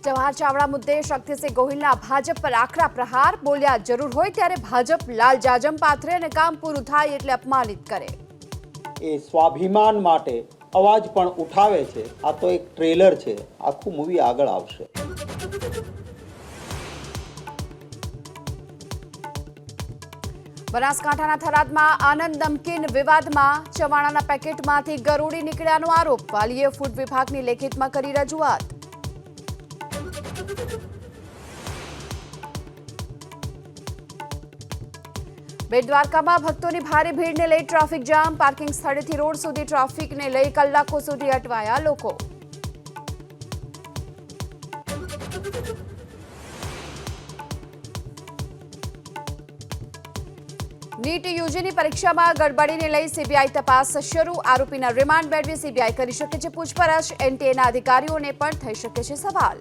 जवाहर चावड़ा मुद्दे शक्तिसिंह गोहिलना भाजप पर आकरा प्रहार। बोल्या जरूर होय त्यारे भाजप लाल जाजम पाथरे અને કામ પૂરું થાય એટલે અપમાનિત કરે। એ સ્વાભિમાન માટે અવાજ પણ ઉઠાવે છે। આ તો એક ટ્રેલર છે, આખું મૂવી આગળ આવશે। બનાસકાંઠાના થરાદમાં આનંદ નમકીન વિવાદમાં ચવાણાના પેકેટમાંથી ગરોળી નીકળ્યાનો આરોપ। વાલીએ ફૂડ વિભાગની લેખિતમાં કરી રજૂઆત। બેટ દ્વારકામાં ભક્તોની ભારે ભીડને લઈ ટ્રાફિક જામ। પાર્કિંગ સ્થળેથી રોડ સુધી ટ્રાફિકને લઈ કલાકો સુધી અટવાયા લોકો। નીટ યુજીની પરીક્ષામાં ગડબડીને લઈ સીબીઆઈ તપાસ શરૂ। આરોપીના રિમાન્ડ મેળવી સીબીઆઈ કરી શકે છે પૂછપરછ। એનટીએના અધિકારીઓને પણ થઈ શકે છે સવાલ।